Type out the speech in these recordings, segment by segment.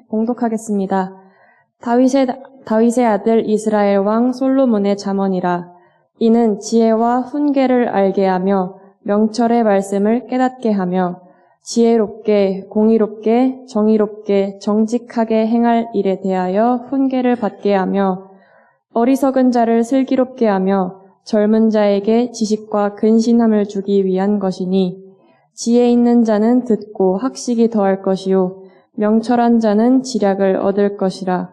봉독하겠습니다. 다윗의 아들 이스라엘 왕 솔로몬의 잠언이라. 이는 지혜와 훈계를 알게 하며 명철의 말씀을 깨닫게 하며 지혜롭게 공의롭게 정의롭게 정직하게 행할 일에 대하여 훈계를 받게 하며 어리석은 자를 슬기롭게 하며 젊은 자에게 지식과 근신함을 주기 위한 것이니 지혜 있는 자는 듣고 학식이 더할 것이요 명철한 자는 지략을 얻을 것이라.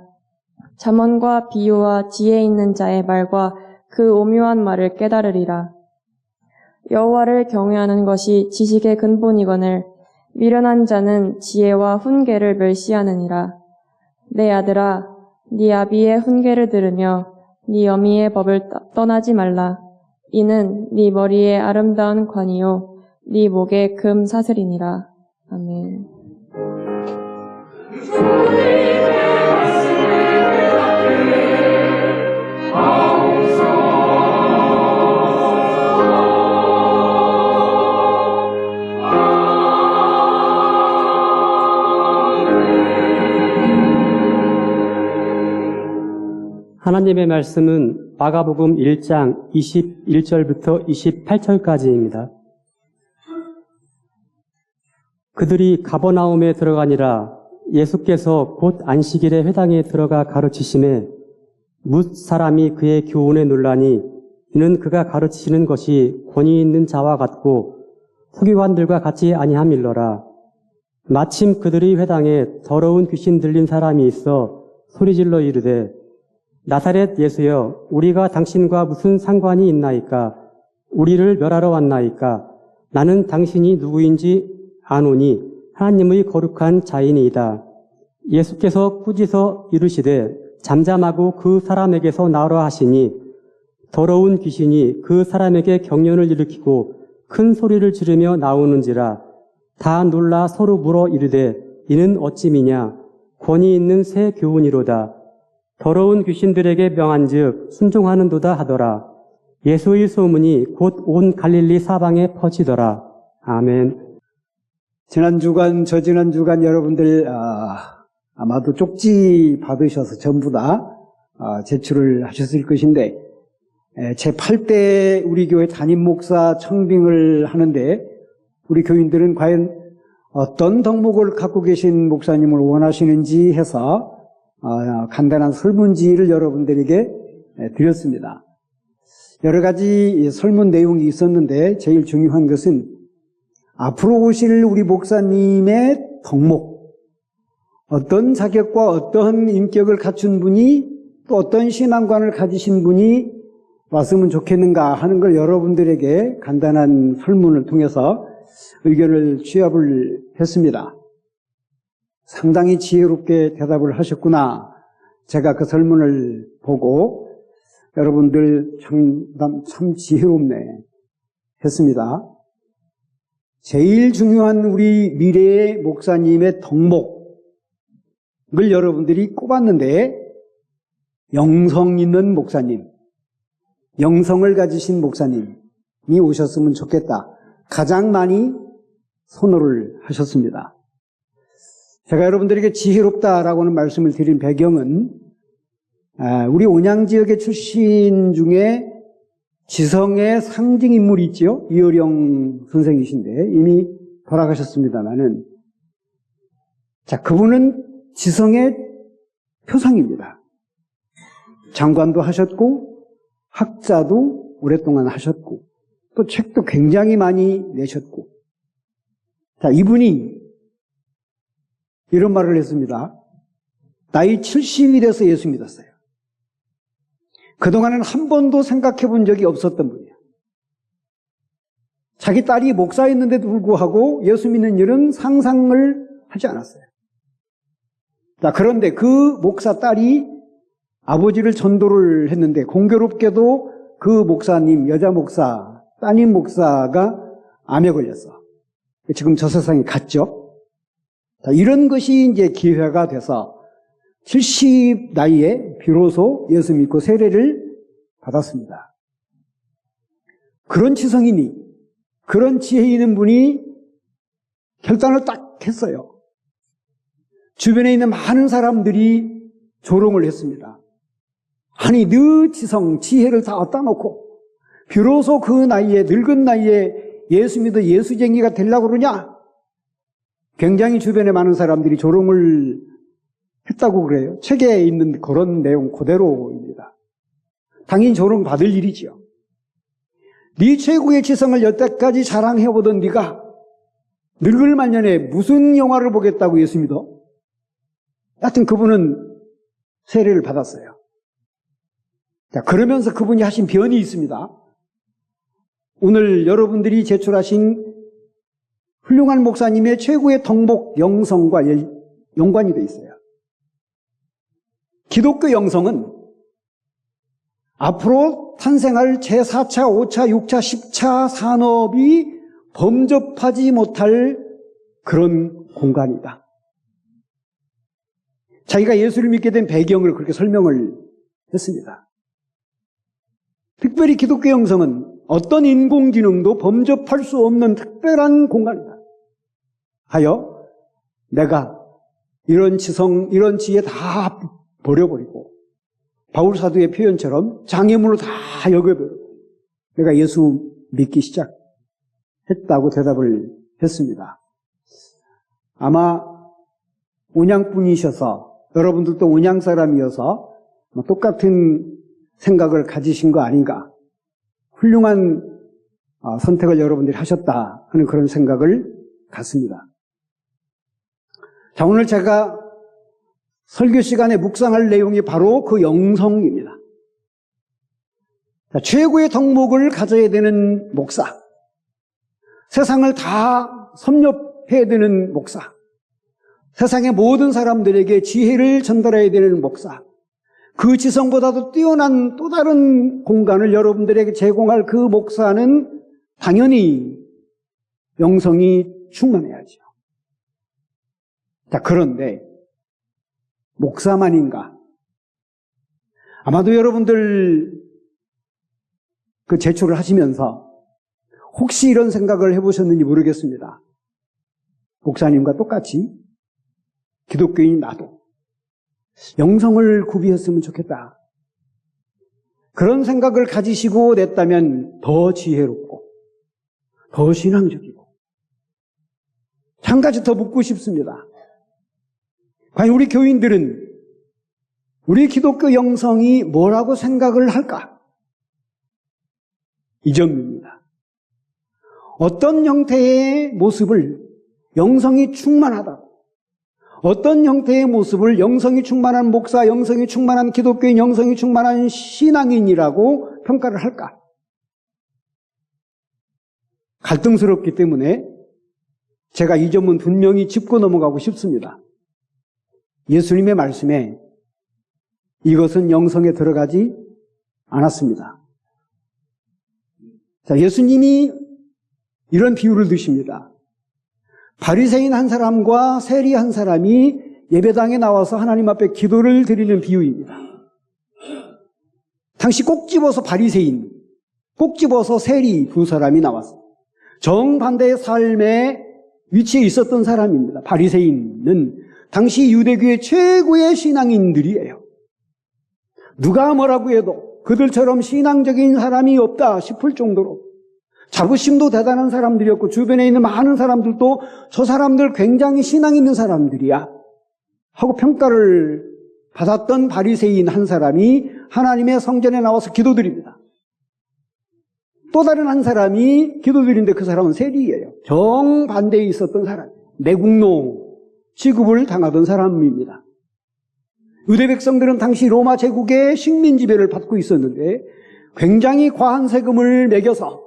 잠언과 비유와 지혜 있는 자의 말과 그 오묘한 말을 깨달으리라. 여호와를 경외하는 것이 지식의 근본이거늘 미련한 자는 지혜와 훈계를 멸시하느니라. 내 아들아, 네 아비의 훈계를 들으며 네 어미의 법을 떠나지 말라. 이는 네 머리에 아름다운 관이요 네 목에 금 사슬이니라. 아멘. 하나님의 말씀은 마가복음 1장 21절부터 28절까지입니다. 그들이 가버나움에 들어가니라. 예수께서 곧 안식일에 회당에 들어가 가르치심에 뭇 사람이 그의 교훈에 놀라니 이는 그가 가르치시는 것이 권위 있는 자와 같고 서기관들과 같이 아니함일러라. 마침 그들의 회당에 더러운 귀신 들린 사람이 있어 소리질러 이르되 나사렛 예수여, 우리가 당신과 무슨 상관이 있나이까? 우리를 멸하러 왔나이까? 나는 당신이 누구인지 아노니 하나님의 거룩한 자이니이다. 예수께서 꾸짖어 이르시되 잠잠하고 그 사람에게서 나오라 하시니 더러운 귀신이 그 사람에게 경련을 일으키고 큰 소리를 지르며 나오는지라. 다 놀라 서로 물어 이르되 이는 어찌미냐? 권위 있는 새 교훈이로다. 더러운 귀신들에게 명한즉 순종하는도다 하더라. 예수의 소문이 곧 온 갈릴리 사방에 퍼지더라. 아멘. 지난주간, 저지난주간 여러분들 아마도 쪽지 받으셔서 전부 다 제출을 하셨을 것인데 제8대 우리 교회 담임 목사 청빙을 하는데 우리 교인들은 과연 어떤 덕목을 갖고 계신 목사님을 원하시는지 해서 간단한 설문지를 여러분들에게 드렸습니다. 여러 가지 설문 내용이 있었는데 제일 중요한 것은 앞으로 오실 우리 목사님의 덕목, 어떤 자격과 어떤 인격을 갖춘 분이 또 어떤 신앙관을 가지신 분이 왔으면 좋겠는가 하는 걸 여러분들에게 간단한 설문을 통해서 의견을 취합을 했습니다. 상당히 지혜롭게 대답을 하셨구나. 제가 그 설문을 보고 여러분들 참 지혜롭네 했습니다. 제일 중요한 우리 미래의 목사님의 덕목을 여러분들이 꼽았는데 영성 있는 목사님, 영성을 가지신 목사님이 오셨으면 좋겠다. 가장 많이 선호를 하셨습니다. 제가 여러분들에게 지혜롭다라고 하는 말씀을 드린 배경은 우리 온양지역의 출신 중에 지성의 상징 인물이 있죠. 이어령 선생이신데 이미 돌아가셨습니다만은 자, 그분은 지성의 표상입니다. 장관도 하셨고 학자도 오랫동안 하셨고 또 책도 굉장히 많이 내셨고 자, 이분이 이런 말을 했습니다. 나이 70이 돼서 예수 믿었어요. 그동안은 한 번도 생각해 본 적이 없었던 분이에요. 자기 딸이 목사였는데도 불구하고 예수 믿는 일은 상상을 하지 않았어요. 자, 그런데 그 목사 딸이 아버지를 전도를 했는데 공교롭게도 그 목사님, 여자 목사, 따님 목사가 암에 걸렸어. 지금 저 세상에 갔죠. 자, 이런 것이 이제 기회가 돼서 70 나이에 비로소 예수 믿고 세례를 받았습니다. 그런 지성이니, 그런 지혜 있는 분이 결단을 딱 했어요. 주변에 있는 많은 사람들이 조롱을 했습니다. 아니, 너 지성, 지혜를 다 얻다 놓고 비로소 그 나이에, 늙은 나이에 예수 믿어 예수쟁이가 되려고 그러냐? 굉장히 주변에 많은 사람들이 조롱을 했다고 그래요. 책에 있는 그런 내용 그대로입니다. 당연히 조롱받을 일이지요. 네 최고의 지성을 여태까지 자랑해보던 네가 늙을 만년에 무슨 영화를 보겠다고 예수 믿어? 하여튼 그분은 세례를 받았어요. 자, 그러면서 그분이 하신 변이 있습니다. 오늘 여러분들이 제출하신 훌륭한 목사님의 최고의 덕목 영성과 연관이 되어 있어요. 기독교 영성은 앞으로 탄생할 제4차, 5차, 6차, 10차 산업이 범접하지 못할 그런 공간이다. 자기가 예수를 믿게 된 배경을 그렇게 설명을 했습니다. 특별히 기독교 영성은 어떤 인공지능도 범접할 수 없는 특별한 공간이다. 하여 내가 이런 지성, 이런 지혜 다 버려버리고 바울 사도의 표현처럼 장애물로 다 여겨버리고 내가 예수 믿기 시작했다고 대답을 했습니다. 아마 온양분이셔서 여러분들도 온양 사람이어서 똑같은 생각을 가지신 거 아닌가. 훌륭한 선택을 여러분들이 하셨다 하는 그런 생각을 갖습니다. 자, 오늘 제가 설교 시간에 묵상할 내용이 바로 그 영성입니다. 자, 최고의 덕목을 가져야 되는 목사, 세상을 다 섭렵해야 되는 목사, 세상의 모든 사람들에게 지혜를 전달해야 되는 목사, 그 지성보다도 뛰어난 또 다른 공간을 여러분들에게 제공할 그 목사는 당연히 영성이 충만해야죠. 자, 그런데 목사만인가? 아마도 여러분들 그 제출을 하시면서 혹시 이런 생각을 해보셨는지 모르겠습니다. 목사님과 똑같이 기독교인 나도 영성을 구비했으면 좋겠다. 그런 생각을 가지시고 냈다면 더 지혜롭고 더 신앙적이고. 한 가지 더 묻고 싶습니다. 과연 우리 교인들은 우리 기독교 영성이 뭐라고 생각을 할까? 이 점입니다. 어떤 형태의 모습을 영성이 충만하다, 어떤 형태의 모습을 영성이 충만한 목사, 영성이 충만한 기독교인, 영성이 충만한 신앙인이라고 평가를 할까? 갈등스럽기 때문에 제가 이 점은 분명히 짚고 넘어가고 싶습니다. 예수님의 말씀에 이것은 영성에 들어가지 않았습니다. 자, 예수님이 이런 비유를 드십니다. 바리새인 한 사람과 세리 한 사람이 예배당에 나와서 하나님 앞에 기도를 드리는 비유입니다. 당시 꼭 집어서 바리새인, 꼭 집어서 세리 두 사람이 나왔어요. 정반대의 삶의 위치에 있었던 사람입니다. 바리새인은 당시 유대교의 최고의 신앙인들이에요. 누가 뭐라고 해도 그들처럼 신앙적인 사람이 없다 싶을 정도로 자부심도 대단한 사람들이었고, 주변에 있는 많은 사람들도 저 사람들 굉장히 신앙 있는 사람들이야 하고 평가를 받았던 바리새인 한 사람이 하나님의 성전에 나와서 기도드립니다. 또 다른 한 사람이 기도드리는데 그 사람은 세리예요. 정반대에 있었던 사람, 매국노 취급을 당하던 사람입니다. 유대 백성들은 당시 로마 제국의 식민 지배를 받고 있었는데 굉장히 과한 세금을 매겨서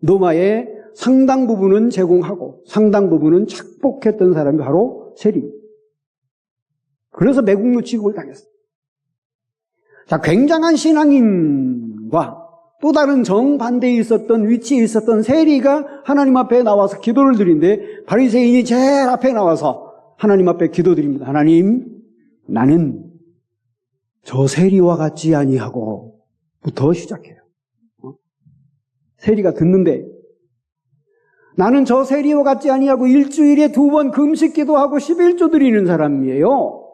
로마의 상당 부분은 제공하고 상당 부분은 착복했던 사람이 바로 세리입니다. 그래서 매국노 취급을 당했어요. 자, 굉장한 신앙인과 또 다른 정반대에 있었던 위치에 있었던 세리가 하나님 앞에 나와서 기도를 드리는데 바리새인이 제일 앞에 나와서 하나님 앞에 기도드립니다. 하나님, 나는 저 세리와 같지 아니하고부터 시작해요. 세리가 듣는데 나는 저 세리와 같지 아니하고 일주일에 2번 금식 기도하고 11조 드리는 사람이에요.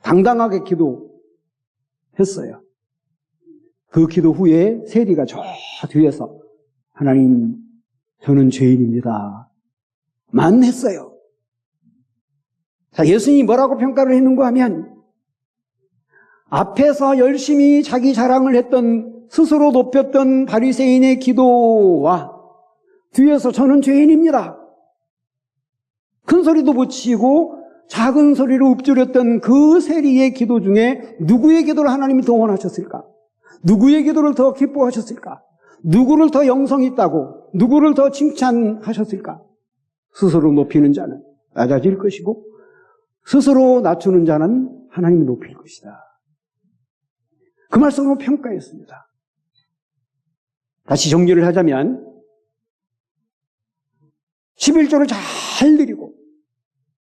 당당하게 기도했어요. 그 기도 후에 세리가 저 뒤에서 하나님, 저는 죄인입니다. 만 했어요. 자, 예수님이 뭐라고 평가를 했는가 하면 앞에서 열심히 자기 자랑을 했던, 스스로 높였던 바리새인의 기도와 뒤에서 저는 죄인입니다, 큰 소리도 못 치고 작은 소리로 읊조렸던 그 세리의 기도 중에 누구의 기도를 하나님이 더 원하셨을까? 누구의 기도를 더 기뻐하셨을까? 누구를 더 영성 있다고, 누구를 더 칭찬하셨을까? 스스로 높이는 자는 낮아질 것이고 스스로 낮추는 자는 하나님이 높일 것이다. 그 말씀으로 평가했습니다. 다시 정리를 하자면 11조를 잘 드리고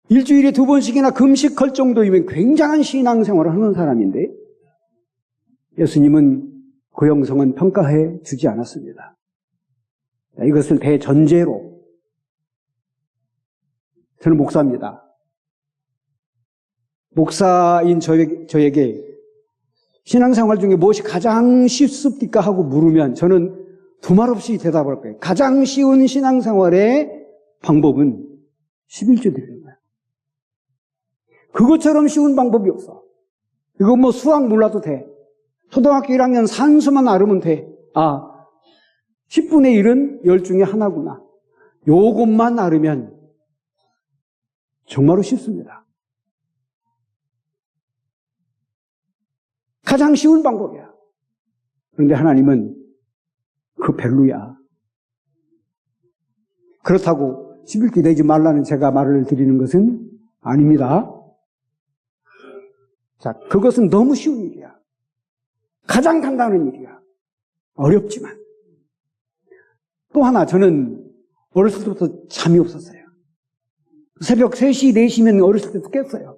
일주일에 2번씩이나 금식할 정도이면 굉장한 신앙생활을 하는 사람인데 예수님은 그 영성은 평가해 주지 않았습니다. 이것을 대전제로 저는 목사입니다. 목사인 저에게 신앙생활 중에 무엇이 가장 쉽습니까? 하고 물으면 저는 두말 없이 대답할 거예요. 가장 쉬운 신앙생활의 방법은 11조 드리는 거예요. 그것처럼 쉬운 방법이 없어. 이거 뭐 수학 몰라도 돼. 초등학교 1학년 산수만 알으면 돼. 10분의 1은 10 중에 하나구나. 요것만 알으면 정말로 쉽습니다. 가장 쉬운 방법이야. 그런데 하나님은 그 별로야. 그렇다고 11조 내지 말라는 제가 말을 드리는 것은 아닙니다. 자, 그것은 너무 쉬운 일이야. 가장 간단한 일이야. 어렵지만. 또 하나, 저는 어렸을 때부터 잠이 없었어요. 새벽 3시, 4시면 어렸을 때도 깼어요.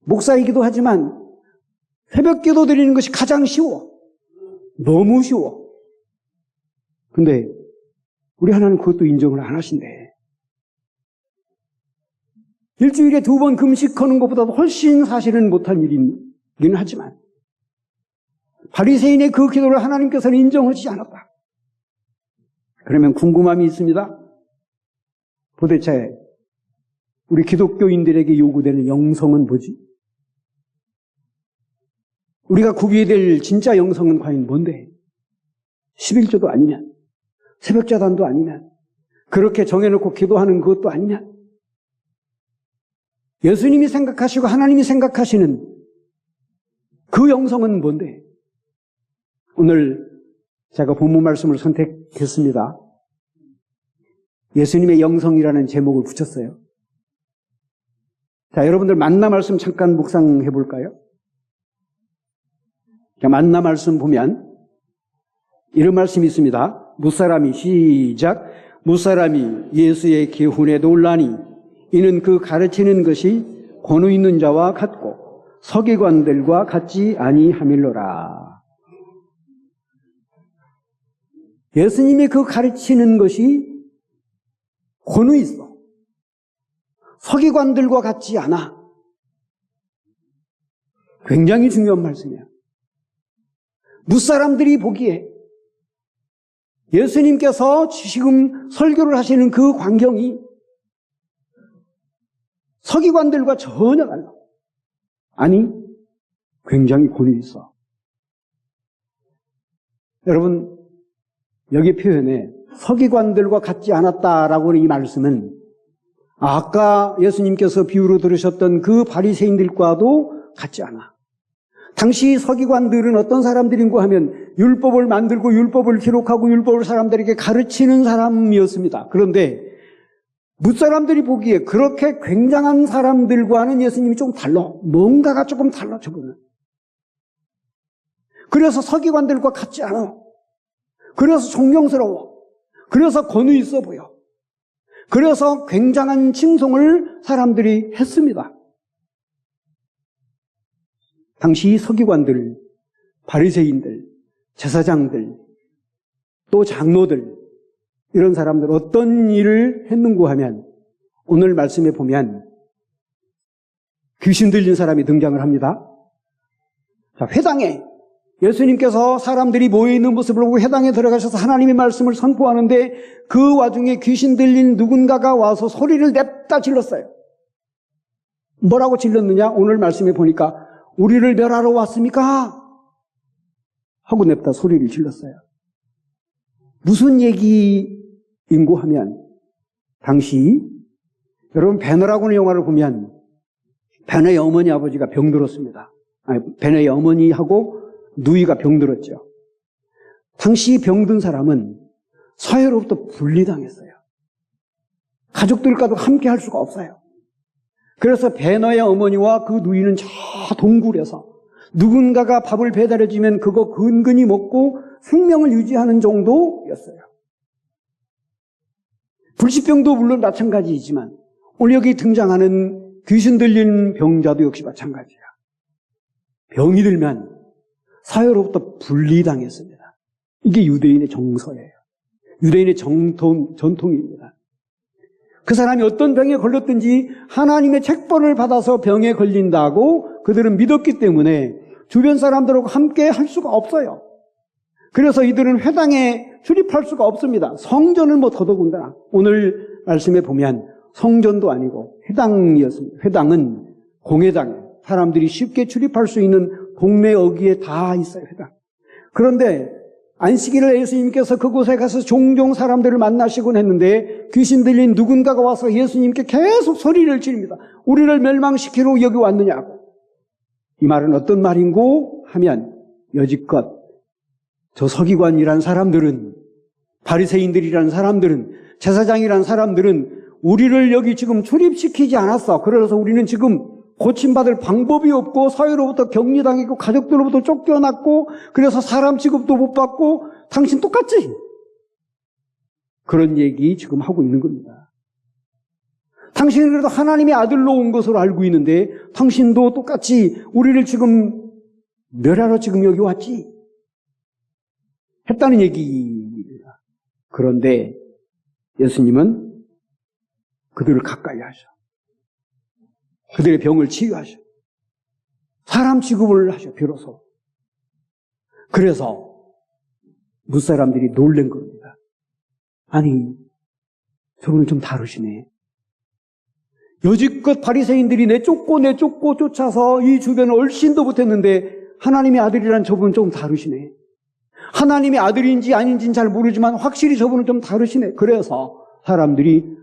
목사이기도 하지만 새벽 기도 드리는 것이 가장 쉬워. 너무 쉬워. 근데 우리 하나님 그것도 인정을 안 하신대. 일주일에 2번 금식하는 것보다도 훨씬 사실은 못한 일이긴 하지만 바리새인의 그 기도를 하나님께서는 인정하지 않았다. 그러면 궁금함이 있습니다. 도대체 우리 기독교인들에게 요구되는 영성은 뭐지? 우리가 구비해야 될 진짜 영성은 과연 뭔데? 11조도 아니면, 새벽자단도 아니면, 그렇게 정해놓고 기도하는 그것도 아니면, 예수님이 생각하시고 하나님이 생각하시는 그 영성은 뭔데? 오늘 제가 본문 말씀을 선택했습니다. 예수님의 영성이라는 제목을 붙였어요. 자, 여러분들 만나 말씀 잠깐 묵상해 볼까요? 자, 만나 말씀 보면 이런 말씀이 있습니다. 무사람이 시작. 무사람이 예수의 기훈에 놀라니 이는 그 가르치는 것이 권위 있는 자와 같고 서기관들과 같지 아니함일로라. 예수님의 그 가르치는 것이 권위 있어. 서기관들과 같지 않아. 굉장히 중요한 말씀이야. 무사람들이 보기에 예수님께서 지금 설교를 하시는 그 광경이 서기관들과 전혀 달라. 아니, 굉장히 권위 있어. 여러분, 여기 표현에 서기관들과 같지 않았다라고 하는 이 말씀은 아까 예수님께서 비유로 들으셨던 그 바리새인들과도 같지 않아. 당시 서기관들은 어떤 사람들인가 하면 율법을 만들고 율법을 기록하고 율법을 사람들에게 가르치는 사람이었습니다. 그런데 뭇사람들이 보기에 그렇게 굉장한 사람들과는 예수님이 좀 달라. 뭔가가 조금 달라, 저거는. 그래서 서기관들과 같지 않아. 그래서 존경스러워. 그래서 권위 있어 보여. 그래서 굉장한 칭송을 사람들이 했습니다. 당시 서기관들, 바리새인들, 제사장들, 또 장로들, 이런 사람들 어떤 일을 했는고 하면 오늘 말씀에 보면 귀신 들린 사람이 등장을 합니다. 자, 회당에 예수님께서 사람들이 모여있는 모습을 보고 회당에 들어가셔서 하나님의 말씀을 선포하는데 그 와중에 귀신 들린 누군가가 와서 소리를 냅다 질렀어요. 뭐라고 질렀느냐? 오늘 말씀에 보니까 우리를 멸하러 왔습니까? 하고 냅다 소리를 질렀어요. 무슨 얘기인고 하면 당시 여러분 베너라고는 영화를 보면 베너의 어머니 아버지가 병들었습니다. 베너의 어머니하고 누이가 병들었죠. 당시 병든 사람은 사회로부터 분리당했어요. 가족들과도 함께 할 수가 없어요. 그래서 베너의 어머니와 그 누이는 저 동굴에서 누군가가 밥을 배달해주면 그거 근근히 먹고 생명을 유지하는 정도였어요. 불치병도 물론 마찬가지이지만 오늘 여기 등장하는 귀신 들린 병자도 역시 마찬가지야. 병이 들면 사회로부터 분리당했습니다. 이게 유대인의 정서예요. 유대인의 전통입니다. 그 사람이 어떤 병에 걸렸든지 하나님의 책벌을 받아서 병에 걸린다고 그들은 믿었기 때문에 주변 사람들하고 함께 할 수가 없어요. 그래서 이들은 회당에 출입할 수가 없습니다. 성전을 뭐 더더군다나 오늘 말씀에 보면 성전도 아니고 회당이었습니다. 회당은 공회당에 사람들이 쉽게 출입할 수 있는 동네 어귀에 다 있어요. 회당. 그런데 안식일을 예수님께서 그곳에 가서 종종 사람들을 만나시곤 했는데 귀신 들린 누군가가 와서 예수님께 계속 소리를 지릅니다. 우리를 멸망시키러 여기 왔느냐고. 이 말은 어떤 말인고 하면 여지껏 저 서기관이란 사람들은 바리새인들이란 사람들은 제사장이란 사람들은 우리를 여기 지금 출입시키지 않았어. 그래서 우리는 지금 고침받을 방법이 없고 사회로부터 격리당했고 가족들로부터 쫓겨났고 그래서 사람 취급도 못 받고 당신 똑같지? 그런 얘기 지금 하고 있는 겁니다. 당신은 그래도 하나님의 아들로 온 것으로 알고 있는데 당신도 똑같이 우리를 지금 멸하러 지금 여기 왔지? 했다는 얘기입니다. 그런데 예수님은 그들을 가까이 하셔. 그들의 병을 치유하셔. 사람 취급을 하셔, 비로소. 그래서 무사람들이 놀란 겁니다. 아니, 저분은 좀 다르시네. 여지껏 바리새인들이 내쫓고 쫓아서 이 주변을 얼씬도 못했는데 하나님의 아들이란 저분은 좀 다르시네. 하나님의 아들인지 아닌지는 잘 모르지만 확실히 저분은 좀 다르시네. 그래서 사람들이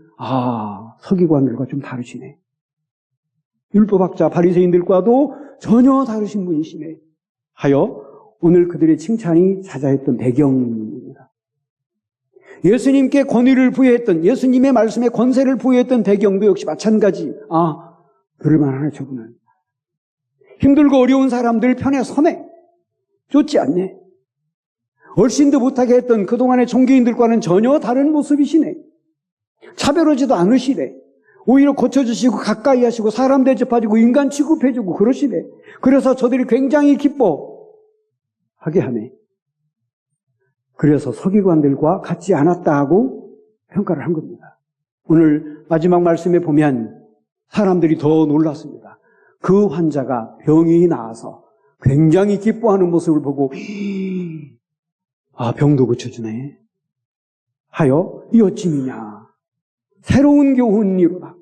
서기관들과 좀 다르시네. 율법학자 바리새인들과도 전혀 다르신 분이시네 하여 오늘 그들의 칭찬이 자자했던 배경입니다. 예수님께 권위를 부여했던 예수님의 말씀에 권세를 부여했던 배경도 역시 마찬가지. 그럴만하네 저분은. 힘들고 어려운 사람들 편에 서네. 쫓지 않네. 얼씬도 못하게 했던 그동안의 종교인들과는 전혀 다른 모습이시네. 차별하지도 않으시네. 오히려 고쳐주시고 가까이 하시고 사람 대접해주고 인간 취급해주고 그러시네. 그래서 저들이 굉장히 기뻐하게 하네. 그래서 서기관들과 같지 않았다 하고 평가를 한 겁니다. 오늘 마지막 말씀에 보면 사람들이 더 놀랐습니다. 그 환자가 병이 나아서 굉장히 기뻐하는 모습을 보고 병도 고쳐주네 하여 이 어찌미냐. 새로운 교훈이로다.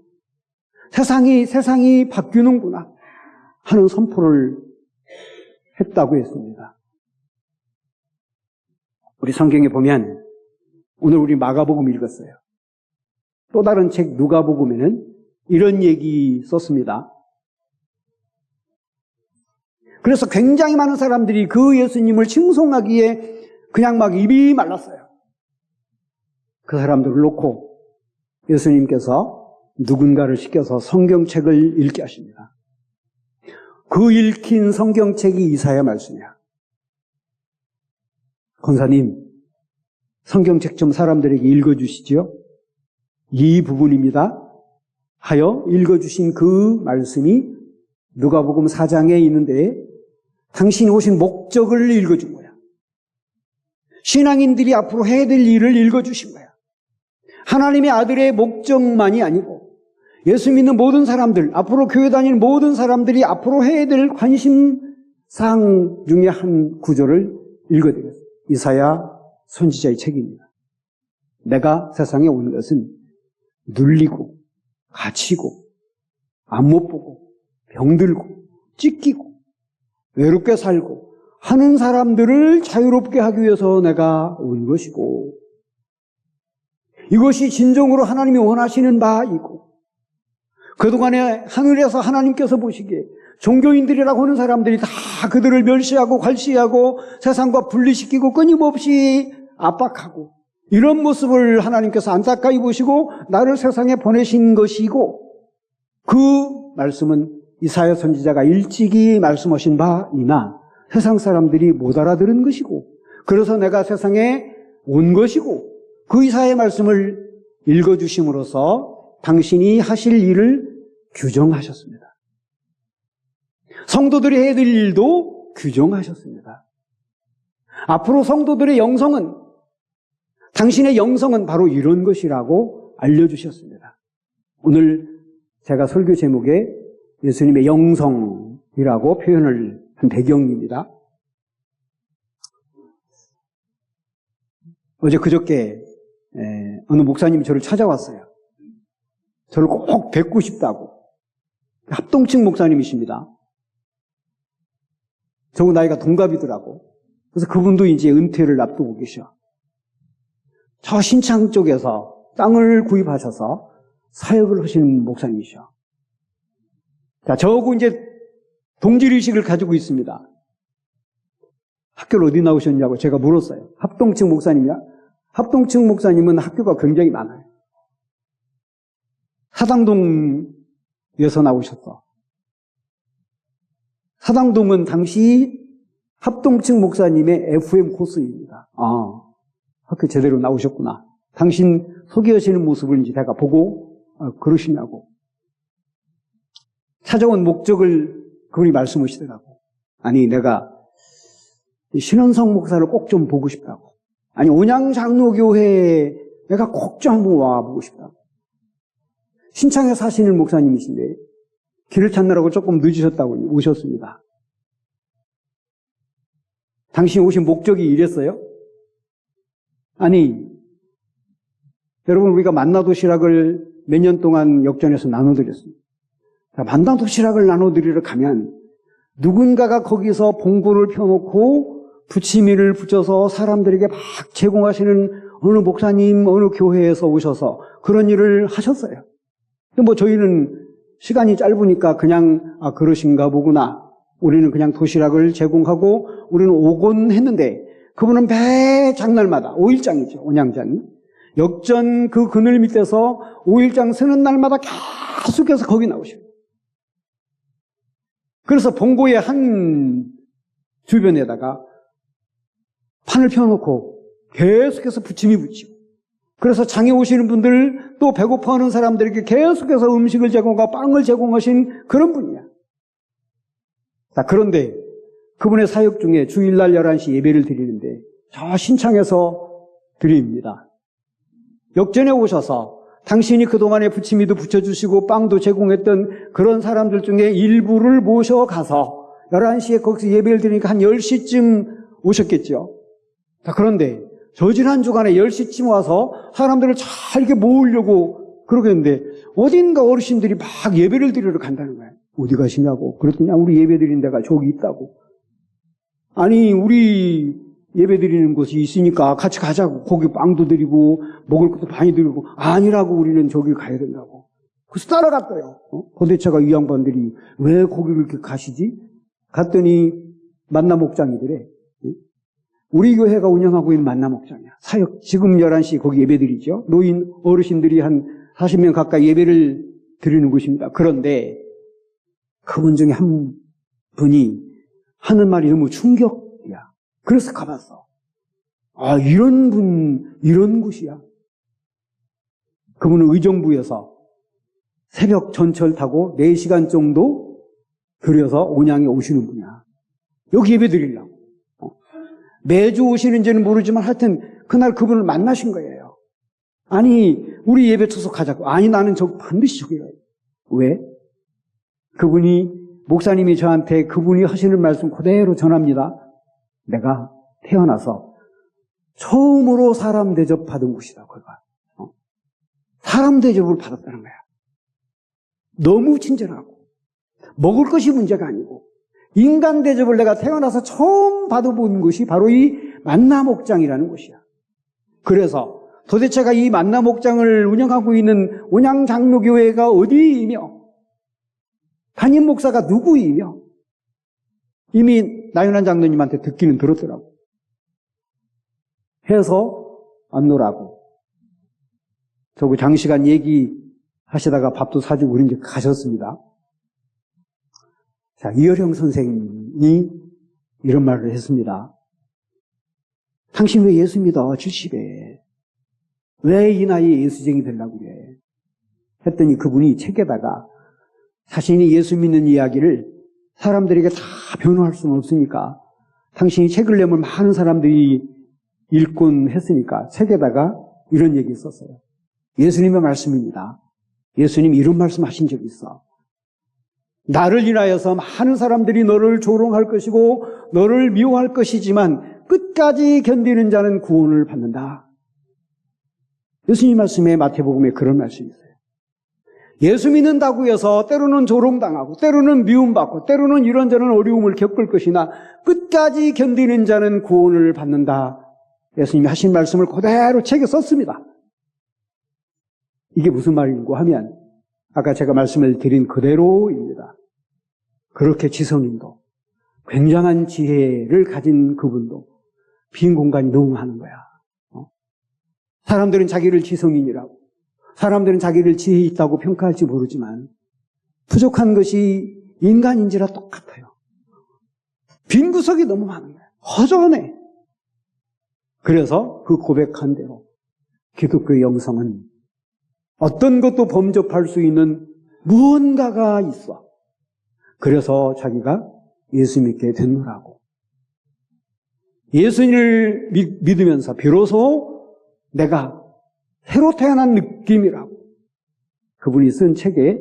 세상이 바뀌는구나 하는 선포를 했다고 했습니다. 우리 성경에 보면 오늘 우리 마가복음 읽었어요. 또 다른 책 누가복음에는 이런 얘기 썼습니다. 그래서 굉장히 많은 사람들이 그 예수님을 칭송하기에 그냥 막 입이 말랐어요. 그 사람들을 놓고 예수님께서 누군가를 시켜서 성경책을 읽게 하십니다. 그 읽힌 성경책이 이사야 말씀이야. 권사님, 성경책 좀 사람들에게 읽어주시죠. 이 부분입니다 하여 읽어주신 그 말씀이 누가복음 4장에 있는데 당신이 오신 목적을 읽어준 거야. 신앙인들이 앞으로 해야 될 일을 읽어주신 거야. 하나님의 아들의 목적만이 아니고 예수 믿는 모든 사람들, 앞으로 교회 다니는 모든 사람들이 앞으로 해야 될 관심사항 중에 한 구절을 읽어드렸어요. 이사야 선지자의 책입니다. 내가 세상에 온 것은 눌리고 갇히고 안 못 보고 병들고 찢기고 외롭게 살고 하는 사람들을 자유롭게 하기 위해서 내가 온 것이고 이것이 진정으로 하나님이 원하시는 바이고 그동안에 하늘에서 하나님께서 보시기에 종교인들이라고 하는 사람들이 다 그들을 멸시하고 괄시하고 세상과 분리시키고 끊임없이 압박하고 이런 모습을 하나님께서 안타까이 보시고 나를 세상에 보내신 것이고 그 말씀은 이사야 선지자가 일찍이 말씀하신 바이나 세상 사람들이 못 알아들은 것이고 그래서 내가 세상에 온 것이고 그 이사야의 말씀을 읽어주심으로써 당신이 하실 일을 규정하셨습니다. 성도들이 해야 될 일도 규정하셨습니다. 앞으로 성도들의 영성은 당신의 영성은 바로 이런 것이라고 알려주셨습니다. 오늘 제가 설교 제목에 예수님의 영성이라고 표현을 한 배경입니다. 어제 그저께 어느 목사님이 저를 찾아왔어요. 저를 꼭 뵙고 싶다고. 합동층 목사님이십니다. 저하고 나이가 동갑이더라고. 그래서 그분도 이제 은퇴를 앞두고 계셔. 저 신창 쪽에서 땅을 구입하셔서 사역을 하시는 목사님이셔. 자, 저하고 이제 동질의식을 가지고 있습니다. 학교를 어디 나오셨냐고 제가 물었어요. 합동층 목사님이야? 합동층 목사님은 학교가 굉장히 많아요. 사당동에서 나오셨어. 사당동은 당시 합동층 목사님의 FM 코스입니다. 아, 학교 제대로 나오셨구나. 당신 소개하시는 모습을 이제 제가 보고 그러시냐고. 찾아온 목적을 그분이 말씀하시더라고. 아니, 내가 신원성 목사를 꼭 좀 보고 싶다고. 아니, 온양장로교회에 내가 꼭 좀 한번 와보고 싶다고. 신창에 사시는 목사님이신데 길을 찾느라고 조금 늦으셨다고 오셨습니다. 당신 오신 목적이 이랬어요? 아니, 여러분 우리가 만나도시락을 몇 년 동안 역전해서 나눠드렸습니다. 만나도시락을 나눠드리러 가면 누군가가 거기서 봉고를 펴놓고 부치미를 붙여서 사람들에게 막 제공하시는 어느 목사님, 어느 교회에서 오셔서 그런 일을 하셨어요. 뭐 저희는 시간이 짧으니까 그냥 그러신가 보구나. 우리는 그냥 도시락을 제공하고 우리는 오곤 했는데 그분은 매 장날마다 5일장이죠. 온양장이. 역전 그 그늘 밑에서 5일장 서는 날마다 계속해서 거기 나오시고 그래서 봉고의 한 주변에다가 판을 펴놓고 계속해서 부침이 붙이고 그래서 장에 오시는 분들 또 배고파하는 사람들에게 계속해서 음식을 제공하고 빵을 제공하신 그런 분이야. 자, 그런데 그분의 사역 중에 주일날 11시 예배를 드리는데 저 신창에서 드립니다. 역전에 오셔서 당신이 그동안에 부치미도 붙여주시고 빵도 제공했던 그런 사람들 중에 일부를 모셔가서 11시에 거기서 예배를 드리니까 한 10시쯤 오셨겠죠. 자, 그런데 저 지난 주간에 10시쯤 와서 사람들을 잘 이렇게 모으려고 그러겠는데 어딘가 어르신들이 막 예배를 드리러 간다는 거예요. 어디 가시냐고. 그랬더니 우리 예배 드리는 데가 저기 있다고. 아니, 우리 예배 드리는 곳이 있으니까 같이 가자고. 거기 빵도 드리고 먹을 것도 많이 드리고. 아니라고, 우리는 저기 가야 된다고. 그래서 따라갔어요. 고대처가 이 양반들이 왜 거기를 이렇게 가시지? 갔더니 만나 목장이더래. 우리 교회가 운영하고 있는 만나 목장이야. 사역 지금 11시 거기 예배 드리죠. 노인 어르신들이 한 40명 가까이 예배를 드리는 곳입니다. 그런데 그분 중에 한 분이 하는 말이 너무 충격이야. 그래서 가봤어. 아, 이런 곳이야. 그분은 의정부에서 새벽 전철 타고 4시간 정도 들여서 온양에 오시는 분이야. 여기 예배 드리려고. 매주 오시는지는 모르지만 하여튼 그날 그분을 만나신 거예요. 아니, 우리 예배 투석하자고. 아니, 나는 반드시 저기 가야 돼. 왜? 목사님이 저한테 그분이 하시는 말씀 그대로 전합니다. 내가 태어나서 처음으로 사람 대접 받은 곳이다, 거기가. 사람 대접을 받았다는 거야. 너무 친절하고, 먹을 것이 문제가 아니고, 인간 대접을 내가 태어나서 처음 받아본 곳이 바로 이 만나목장이라는 곳이야. 그래서 도대체가 이 만나목장을 운영하고 있는 온양장로교회가 어디이며, 담임 목사가 누구이며, 이미 나윤환 장로님한테 듣기는 들었더라고. 해서 안노라고. 저거 장시간 얘기하시다가 밥도 사주고 그런 데 가셨습니다. 자, 이어령 선생이 이런 말을 했습니다. 당신 왜 예수 믿어? 70에. 왜 이 나이에 예수쟁이 되려고 그래? 했더니 그분이 책에다가 자신이 예수 믿는 이야기를 사람들에게 다 변호할 수는 없으니까 당신이 책을 내면 많은 사람들이 읽곤 했으니까 책에다가 이런 얘기 썼어요. 예수님의 말씀입니다. 예수님 이런 말씀 하신 적이 있어. 나를 인하여서 많은 사람들이 너를 조롱할 것이고 너를 미워할 것이지만 끝까지 견디는 자는 구원을 받는다. 예수님 말씀에 마태복음에 그런 말씀이 있어요. 예수 믿는다고 해서 때로는 조롱당하고 때로는 미움받고 때로는 이런저런 어려움을 겪을 것이나 끝까지 견디는 자는 구원을 받는다. 예수님이 하신 말씀을 그대로 책에 썼습니다. 이게 무슨 말인고 하면 아까 제가 말씀을 드린 그대로입니다. 그렇게 지성인도 굉장한 지혜를 가진 그분도 빈 공간이 너무 많은 거야. 사람들은 자기를 지성인이라고, 사람들은 자기를 지혜 있다고 평가할지 모르지만 부족한 것이 인간인지라 똑같아요. 빈 구석이 너무 많은 거야. 허전해. 그래서 그 고백한 대로 기독교의 영성은 어떤 것도 범접할 수 있는 무언가가 있어. 그래서 자기가 예수 믿게 됐노라고. 예수님을 믿으면서 비로소 내가 새로 태어난 느낌이라고 그분이 쓴 책에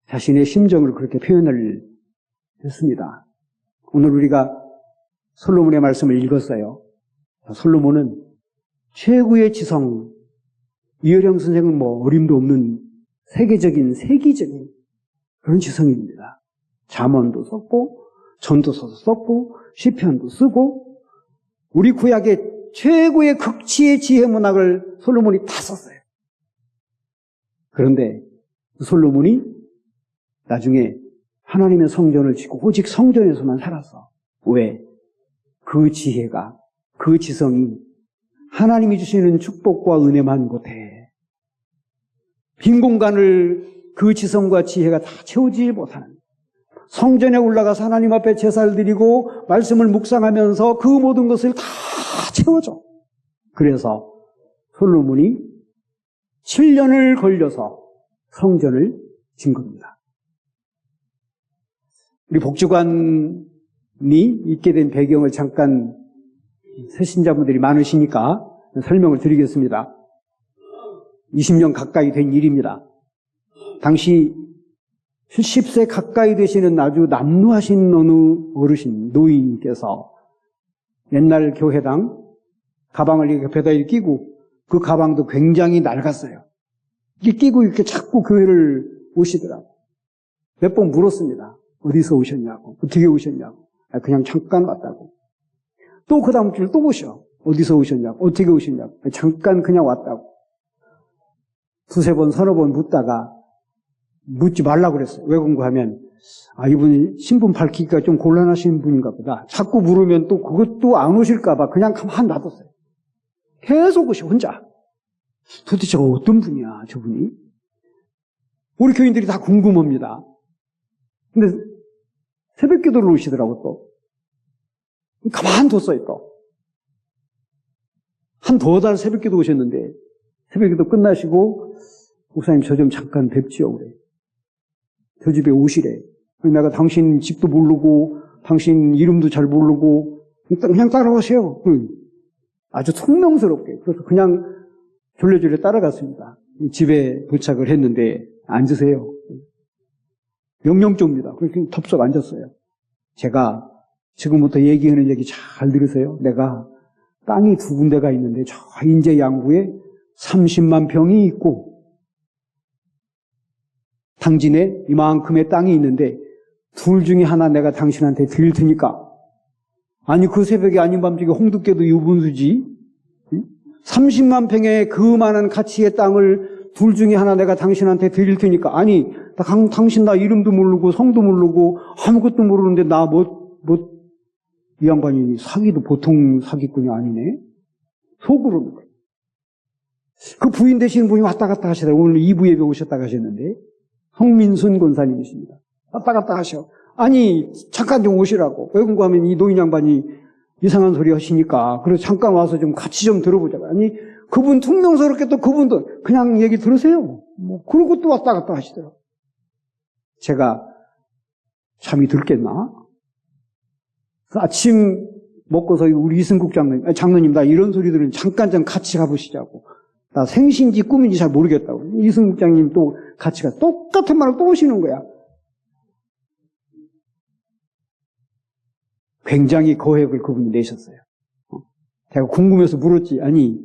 자신의 심정을 그렇게 표현을 했습니다. 오늘 우리가 솔로몬의 말씀을 읽었어요. 솔로몬은 최고의 지성, 이어령 선생은 어림도 없는 세기적인 그런 지성입니다. 잠언도 썼고 전도서도 썼고 시편도 쓰고 우리 구약의 최고의 극치의 지혜 문학을 솔로몬이 다 썼어요. 그런데 솔로몬이 나중에 하나님의 성전을 짓고 오직 성전에서만 살았어. 왜? 그 지혜가, 그 지성이 하나님이 주시는 축복과 은혜만 못해. 빈 공간을 그 지성과 지혜가 다 채우지 못하는, 성전에 올라가서 하나님 앞에 제사를 드리고 말씀을 묵상하면서 그 모든 것을 다 채워줘. 그래서 솔로몬이 7년을 걸려서 성전을 진 겁니다. 우리 복지관이 있게 된 배경을 잠깐 새신자분들이 많으시니까 설명을 드리겠습니다. 20년 가까이 된 일입니다. 당시 70세 가까이 되시는 아주 남루하신 어느 어르신, 노인께서 옛날 교회당 가방을 이렇게 배다에 끼고 그 가방도 굉장히 낡았어요. 이렇게 끼고 이렇게 자꾸 교회를 오시더라고요. 몇 번 물었습니다. 어디서 오셨냐고, 어떻게 오셨냐고. 그냥 잠깐 왔다고. 또 그 다음 주에 또 오셔. 어디서 오셨냐고, 어떻게 오셨냐고. 잠깐 그냥 왔다고. 두세 번, 서너 번 묻다가 묻지 말라고 그랬어요. 왜 공부하면 이분이 신분 밝히기가 좀 곤란하신 분인가 보다. 자꾸 물으면 또 그것도 안 오실까 봐 그냥 가만 놔뒀어요. 계속 오시 혼자. 도대체 어떤 분이야 저분이? 우리 교인들이 다 궁금합니다. 근데 새벽 기도를 오시더라고 또. 가만 뒀어요 또. 한 두 달 새벽 기도 오셨는데 새벽 기도 끝나시고 목사님 저 좀 잠깐 뵙지요 그래. 저 집에 오시래. 내가 당신 집도 모르고 당신 이름도 잘 모르고 그냥 따라오세요. 아주 총명스럽게. 그래서 그냥 졸래졸래 따라갔습니다. 집에 도착을 했는데 앉으세요. 명령조입니다. 그렇게 덥석 앉았어요. 제가 지금부터 얘기하는 얘기 잘 들으세요. 내가 땅이 두 군데가 있는데 저 인제 양구에 30만 평이 있고 당진에 이만큼의 땅이 있는데 둘 중에 하나 내가 당신한테 드릴 테니까. 아니 그 새벽에 아닌 밤중에 홍두깨도 유분수지. 30만 평의 그 많은 가치의 땅을 둘 중에 하나 내가 당신한테 드릴 테니까. 아니 당신 나 이름도 모르고 성도 모르고 아무것도 모르는데 나 이 양반이 사기도 보통 사기꾼이 아니네. 속으로는 거예요. 그 부인 되시는 분이 왔다 갔다 하시더라고요. 오늘 2부 예배 오셨다고 하셨는데 성민순 권사님이십니다. 왔다 갔다 하셔. 아니 잠깐 좀 오시라고. 왜 궁금하면 이 노인 양반이 이상한 소리 하시니까 그래서 잠깐 와서 좀 같이 좀 들어보자고. 아니 그분 퉁명스럽게 또 그분도 그냥 얘기 들으세요. 그러고 또 왔다 갔다 하시더라고요. 제가 잠이 들겠나? 아침 먹고서 우리 이승국 장로님 나 이런 소리들은 잠깐 좀 같이 가보시자고. 나 생신지 꿈인지 잘 모르겠다고. 이승국 장님 또 같이 가. 똑같은 말을 또 오시는 거야. 굉장히 거액을 그분이 내셨어요. 제가 궁금해서 물었지. 아니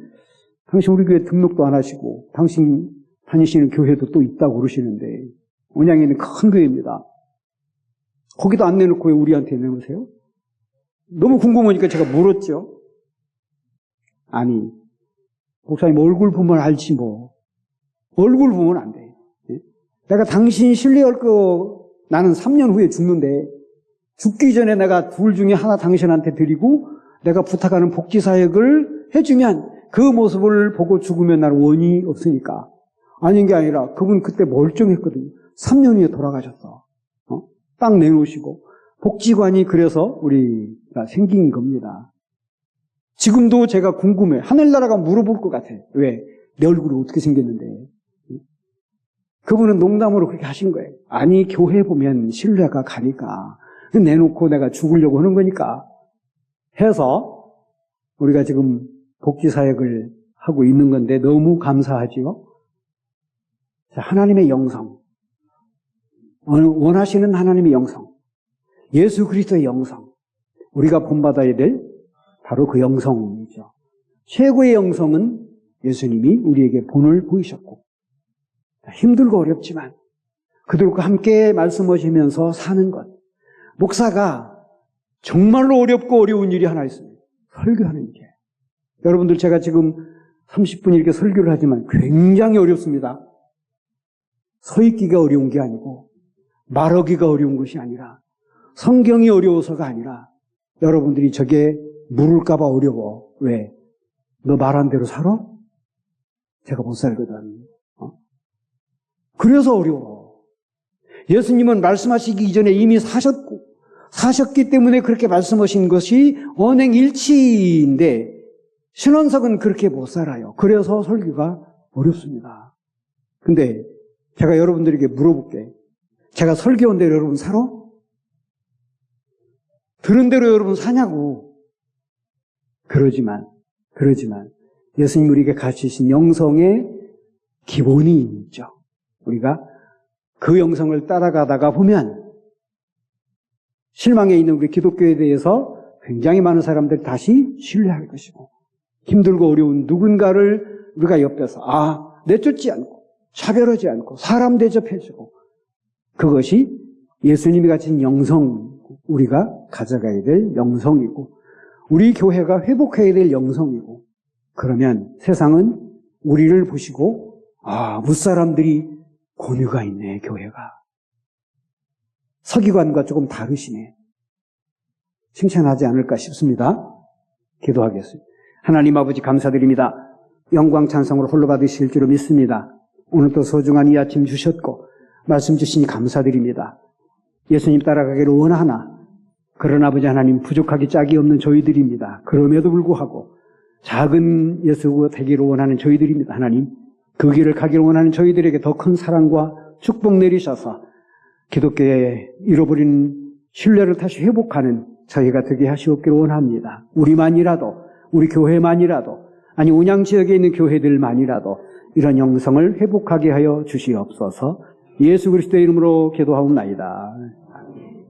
당신 우리 교회 등록도 안 하시고 당신 다니시는 교회도 또 있다고 그러시는데 온양에는 큰 교회입니다. 거기도 안 내놓고 왜 우리한테 내놓으세요? 너무 궁금하니까 제가 물었죠. 아니 목사님 얼굴 보면 알지 뭐. 얼굴 보면 안 돼. 내가 당신 신뢰할 거 나는 3년 후에 죽는데 죽기 전에 내가 둘 중에 하나 당신한테 드리고 내가 부탁하는 복지사역을 해주면 그 모습을 보고 죽으면 나는 원이 없으니까. 아닌 게 아니라 그분 그때 멀쩡했거든요. 3년 후에 돌아가셨어. 땅 내놓으시고 복지관이 그래서 우리가 생긴 겁니다. 지금도 제가 궁금해. 하늘나라가 물어볼 것 같아. 왜? 내 얼굴이 어떻게 생겼는데. 그분은 농담으로 그렇게 하신 거예요. 아니 교회 보면 신뢰가 가니까 내놓고 내가 죽으려고 하는 거니까 해서 우리가 지금 복지사역을 하고 있는 건데 너무 감사하지요. 하나님의 영성, 원하시는 하나님의 영성, 예수 그리스도의 영성, 우리가 본받아야 될 바로 그 영성이죠. 최고의 영성은 예수님이 우리에게 본을 보이셨고 힘들고 어렵지만 그들과 함께 말씀하시면서 사는 것. 목사가 정말로 어렵고 어려운 일이 하나 있습니다. 설교하는 게. 여러분들 제가 지금 30분 이렇게 설교를 하지만 굉장히 어렵습니다. 서 있기가 어려운 게 아니고 말하기가 어려운 것이 아니라 성경이 어려워서가 아니라 여러분들이 저게 물을까 봐 어려워. 왜? 너 말한 대로 살아? 제가 못 살거든. 그래서 어려워. 예수님은 말씀하시기 이전에 이미 사셨기 때문에 그렇게 말씀하신 것이 언행일치인데 신원석은 그렇게 못 살아요. 그래서 설교가 어렵습니다. 근데 제가 여러분들에게 물어볼게. 제가 설교한 대로 여러분 살아? 들은 대로 여러분 사냐고. 그러지만 예수님 우리에게 가르치신 영성의 기본이 있죠. 우리가 그 영성을 따라가다가 보면 실망해 있는 우리 기독교에 대해서 굉장히 많은 사람들이 다시 신뢰할 것이고 힘들고 어려운 누군가를 우리가 옆에서 내쫓지 않고 차별하지 않고 사람 대접해주고 그것이 예수님이 가진 영성, 우리가 가져가야 될 영성이고 우리 교회가 회복해야 될 영성이고 그러면 세상은 우리를 보시고 무사람들이 권위가 있네 교회가. 서기관과 조금 다르시네. 칭찬하지 않을까 싶습니다. 기도하겠습니다. 하나님 아버지 감사드립니다. 영광 찬송을 홀로 받으실 줄로 믿습니다. 오늘 또 소중한 이 아침 주셨고 말씀 주시니 감사드립니다. 예수님 따라가기를 원하나 그러나 아버지 하나님 부족하기 짝이 없는 저희들입니다. 그럼에도 불구하고 작은 예수가 되기를 원하는 저희들입니다. 하나님 그 길을 가기를 원하는 저희들에게 더 큰 사랑과 축복 내리셔서 기독교의 잃어버린 신뢰를 다시 회복하는 저희가 되게 하시옵기를 원합니다. 우리만이라도 우리 교회만이라도 아니 온양 지역에 있는 교회들만이라도 이런 영성을 회복하게 하여 주시옵소서. 예수 그리스도의 이름으로 기도하옵나이다.